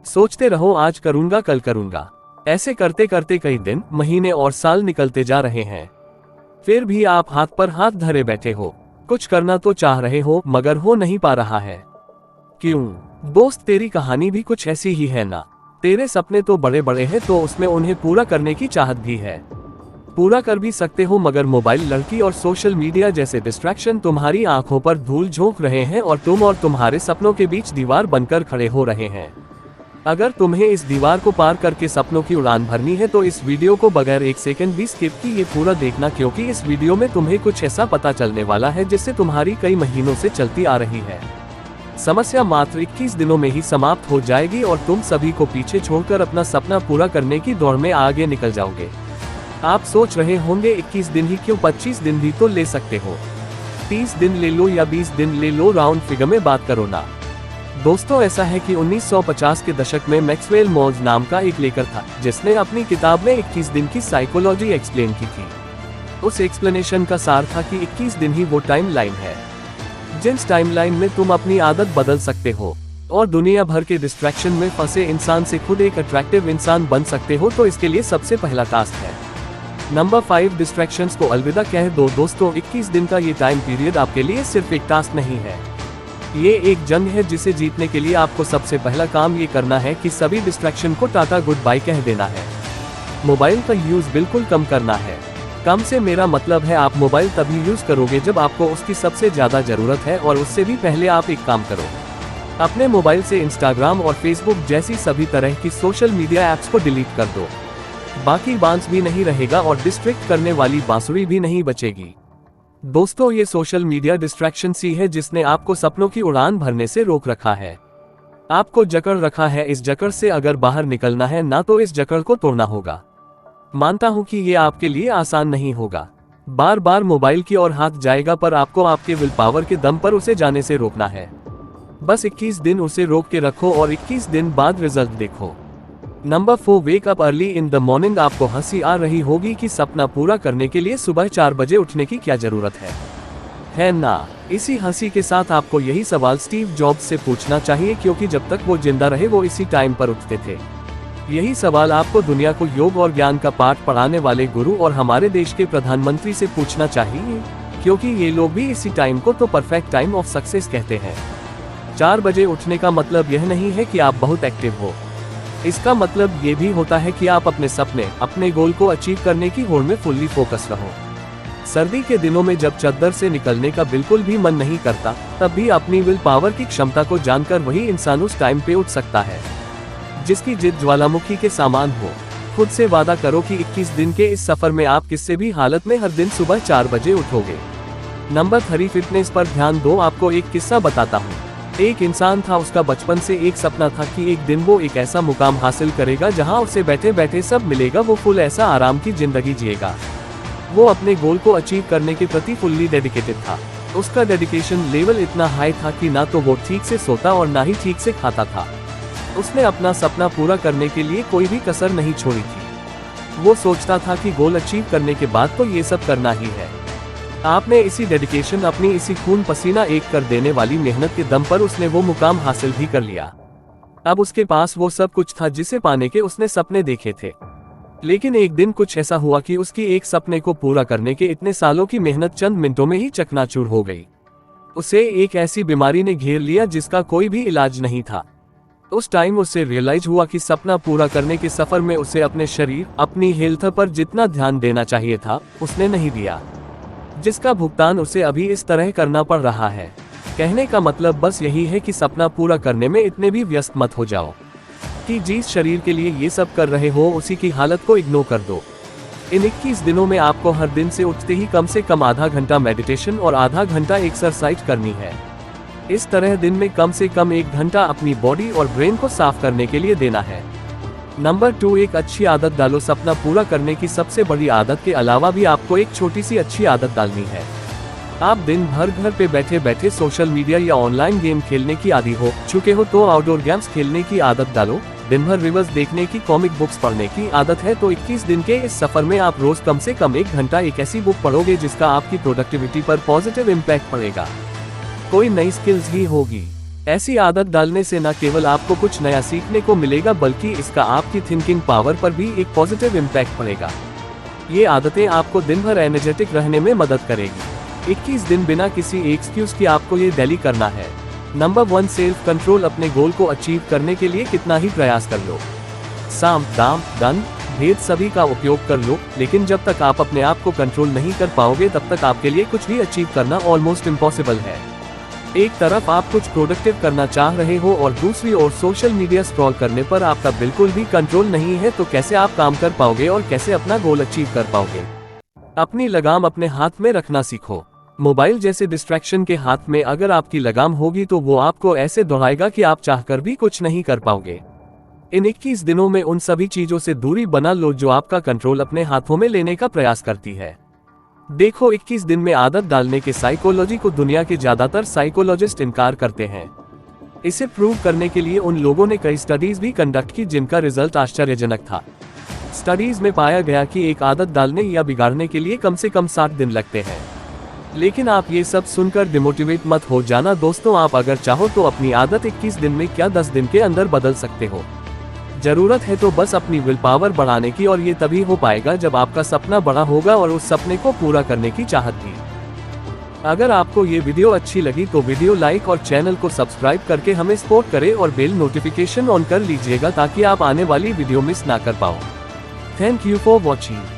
सोचते रहो आज करूंगा कल करूंगा। ऐसे करते करते कई दिन, महीने और साल निकलते जा रहे हैं। फिर भी आप हाथ पर हाथ धरे बैठे हो। कुछ करना तो चाह रहे हो मगर हो नहीं पा रहा है। क्यों? दोस्त, तेरी कहानी भी कुछ ऐसी ही है ना। तेरे सपने तो बड़े बड़े हैं, तो उसमें उन्हें पूरा करने की चाहत भी है। पूरा कर भी सकते हो मगर मोबाइल, लड़की और सोशल मीडिया जैसे डिस्ट्रैक्शन तुम्हारी आंखों पर धूल झोंक रहे हैं और तुम और तुम्हारे सपनों के बीच दीवार बनकर खड़े हो रहे हैं। अगर तुम्हें इस दीवार को पार करके सपनों की उड़ान भरनी है तो इस वीडियो को बगैर एक सेकंड भी स्किप किए पूरा देखना, क्योंकि इस वीडियो में तुम्हें कुछ ऐसा पता चलने वाला है जिससे तुम्हारी कई महीनों से चलती आ रही है समस्या मात्र 21 दिनों में ही समाप्त हो जाएगी और तुम सभी को पीछे छोड़कर अपना सपना पूरा करने की दौड़ में आगे निकल जाओगे। आप सोच रहे होंगे 21 दिन ही क्यों, 25 दिन भी तो ले सकते हो। 30 दिन ले लो या 20 दिन ले लो, राउंड फिगर में बात करो ना। दोस्तों, ऐसा है कि 1950 के दशक में मैक्सवेल मोल्स नाम का एक लेखक था जिसने अपनी किताब में 21 दिन की साइकोलॉजी एक्सप्लेन की थी। उस एक्सप्लेनेशन का सार था कि 21 दिन ही वो टाइम लाइन है जिस टाइम लाइन में तुम अपनी आदत बदल सकते हो और दुनिया भर के डिस्ट्रैक्शन में फंसे इंसान से खुद एक अट्रैक्टिव इंसान बन सकते हो। तो इसके लिए सबसे पहला टास्क है नंबर 5, डिस्ट्रैक्शंस को अलविदा कह दो। दोस्तों, 21 दिन का ये टाइम पीरियड आपके लिए सिर्फ एक टास्क नहीं है, ये एक जंग है जिसे जीतने के लिए आपको सबसे पहला काम ये करना है कि सभी डिस्ट्रैक्शन को टाटा गुड बाय कह देना है। मोबाइल का यूज बिल्कुल कम करना है। कम से मेरा मतलब है आप मोबाइल तभी यूज करोगे जब आपको उसकी सबसे ज्यादा जरूरत है, और उससे भी पहले आप एक काम करो, अपने मोबाइल से इंस्टाग्राम और फेसबुक जैसी सभी तरह की सोशल मीडिया ऐप्स को डिलीट कर दो। बाकी बांस भी नहीं रहेगा और डिस्ट्रैक्ट करने वाली बांसुरी भी नहीं बचेगी। दोस्तों, ये सोशल मीडिया डिस्ट्रैक्शन सी है जिसने आपको सपनों की उड़ान भरने से रोक रखा है, आपको जकड़ रखा है। इस जकड़ से अगर बाहर निकलना है ना तो इस जकड़ को तोड़ना होगा। मानता हूं कि ये आपके लिए आसान नहीं होगा। बार बार मोबाइल की ओर हाथ जाएगा, पर आपको आपके विल पावर के दम पर उसे जाने से रोकना है। बस 21 दिन उसे रोक के रखो और 21 दिन बाद रिजल्ट देखो। Number 4, wake up early in the morning. आपको हंसी आ रही होगी कि सपना पूरा करने के लिए सुबह 4 बजे उठने की क्या जरूरत है ना? इसी हंसी के साथ आपको यही सवाल स्टीव जॉब्स से पूछना चाहिए, क्योंकि जब तक वो जिंदा रहे वो इसी टाइम पर उठते थे। यही सवाल आपको दुनिया को योग और ज्ञान का पाठ पढ़ाने वाले गुरु और हमारे देश के प्रधानमंत्री से पूछना चाहिए, क्योंकि ये लोग भी इसी टाइम को तो परफेक्ट टाइम ऑफ सक्सेस कहते हैं। 4 बजे उठने का मतलब यह नहीं है कि आप बहुत एक्टिव हो। इसका मतलब ये भी होता है कि आप अपने सपने, अपने गोल को अचीव करने की होड़ में फुल्ली फोकस रहो। सर्दी के दिनों में जब चद्दर से निकलने का बिल्कुल भी मन नहीं करता, तब भी अपनी विल पावर की क्षमता को जानकर वही इंसान उस टाइम पे उठ सकता है जिसकी जिद ज्वालामुखी के समान हो। खुद से वादा करो कि 21 दिन के इस सफर में आप किसी भी हालत में हर दिन सुबह 4 बजे उठोगे। नंबर 3, फिटनेस पर ध्यान दो। आपको एक किस्सा बताता हूँ। एक इंसान था, उसका बचपन से एक सपना था कि एक दिन वो एक ऐसा मुकाम हासिल करेगा जहाँ उसे बैठे बैठे सब मिलेगा। वो फुल ऐसा आराम की जिंदगी जिएगा। वो अपने गोल को अचीव करने के प्रति फुल्ली डेडिकेटेड था। उसका डेडिकेशन लेवल इतना हाई था कि ना तो वो ठीक से सोता और ना ही ठीक से खाता था। उसने अपना सपना पूरा करने के लिए कोई भी कसर नहीं छोड़ी थी। वो सोचता था कि गोल अचीव करने के बाद तो ये सब करना ही है। आपने इसी डेडिकेशन, अपनी इसी खून पसीना एक कर देने वाली मेहनत के दम पर उसने वो मुकाम हासिल भी कर लिया। अब उसके पास वो सब कुछ था जिसे पाने के उसने सपने देखे थे। लेकिन एक दिन कुछ ऐसा हुआ कि उसकी एक सपने को पूरा करने के इतने सालों की मेहनत चंद मिनटों में ही चकनाचूर हो गई। उसे एक ऐसी बीमारी ने घेर लिया जिसका कोई भी इलाज नहीं था। उस टाइम उसे रियलाइज हुआ कि सपना पूरा करने के सफर में उसे अपने शरीर, अपनी हेल्थ पर जितना ध्यान देना चाहिए था उसने नहीं दिया, जिसका भुगतान उसे अभी इस तरह करना पड़ रहा है। कहने का मतलब बस यही है कि सपना पूरा करने में इतने भी व्यस्त मत हो जाओ कि जिस शरीर के लिए ये सब कर रहे हो उसी की हालत को इग्नोर कर दो। इन 21 दिनों में आपको हर दिन से उठते ही कम से कम आधा घंटा मेडिटेशन और आधा घंटा एक्सरसाइज करनी है। इस तरह दिन में कम से कम 1 घंटा अपनी बॉडी और ब्रेन को साफ करने के लिए देना है। नंबर 2, एक अच्छी आदत डालो। सपना पूरा करने की सबसे बड़ी आदत के अलावा भी आपको एक छोटी सी अच्छी आदत डालनी है। आप दिन भर घर पे बैठे बैठे सोशल मीडिया या ऑनलाइन गेम खेलने की आदी हो चुके हो तो आउटडोर गेम्स खेलने की आदत डालो। दिन भर रिवर्स देखने की, कॉमिक बुक्स पढ़ने की आदत है तो 21 दिन के इस सफर में आप रोज कम से कम 1 घंटा एक ऐसी बुक पढ़ोगे जिसका आपकी प्रोडक्टिविटी पर पॉजिटिव इम्पैक्ट पड़ेगा। कोई नई स्किल्स ही होगी। ऐसी आदत डालने से न केवल आपको कुछ नया सीखने को मिलेगा बल्कि इसका आपकी थिंकिंग पावर पर भी एक पॉजिटिव इम्पैक्ट पड़ेगा। ये आदतें आपको दिन भर एनर्जेटिक रहने में मदद करेगी। 21 दिन बिना किसी एक्सक्यूज की आपको ये डेली करना है। Number 1, self control. अपने गोल को अचीव करने के लिए कितना ही प्रयास कर लो, साम दाम दंड भेद सभी का उपयोग कर लो, लेकिन जब तक आप अपने आप को कंट्रोल नहीं कर पाओगे तब तक आपके लिए कुछ भी अचीव करना ऑलमोस्ट इम्पॉसिबल है। एक तरफ आप कुछ प्रोडक्टिव करना चाह रहे हो और दूसरी ओर सोशल मीडिया स्क्रॉल करने पर आपका बिल्कुल भी कंट्रोल नहीं है, तो कैसे आप काम कर पाओगे और कैसे अपना गोल अचीव कर पाओगे? अपनी लगाम अपने हाथ में रखना सीखो। मोबाइल जैसे डिस्ट्रैक्शन के हाथ में अगर आपकी लगाम होगी तो वो आपको ऐसे दौड़ाएगा कि आप चाहकर भी कुछ नहीं कर पाओगे। इन 21 दिनों में उन सभी चीजों से दूरी बना लो जो आपका कंट्रोल अपने हाथों में लेने का प्रयास करती है। देखो, 21 दिन में आदत डालने के साइकोलॉजी को दुनिया के ज्यादातर साइकोलॉजिस्ट इनकार करते हैं। इसे प्रूव करने के लिए उन लोगों ने कई स्टडीज भी कंडक्ट की जिनका रिजल्ट आश्चर्यजनक था। स्टडीज में पाया गया कि एक आदत डालने या बिगाड़ने के लिए कम से कम 7 दिन लगते हैं। लेकिन आप ये सब सुनकर डिमोटिवेट मत हो जाना दोस्तों। आप अगर चाहो तो अपनी आदत 21 दिन में क्या 10 दिन के अंदर बदल सकते हो। जरूरत है तो बस अपनी विल पावर बढ़ाने की, और ये तभी हो पाएगा जब आपका सपना बड़ा होगा और उस सपने को पूरा करने की चाहत भी। अगर आपको ये वीडियो अच्छी लगी तो वीडियो लाइक और चैनल को सब्सक्राइब करके हमें सपोर्ट करें और बेल नोटिफिकेशन ऑन कर लीजिएगा ताकि आप आने वाली वीडियो मिस ना कर पाओ। Thank you for watching.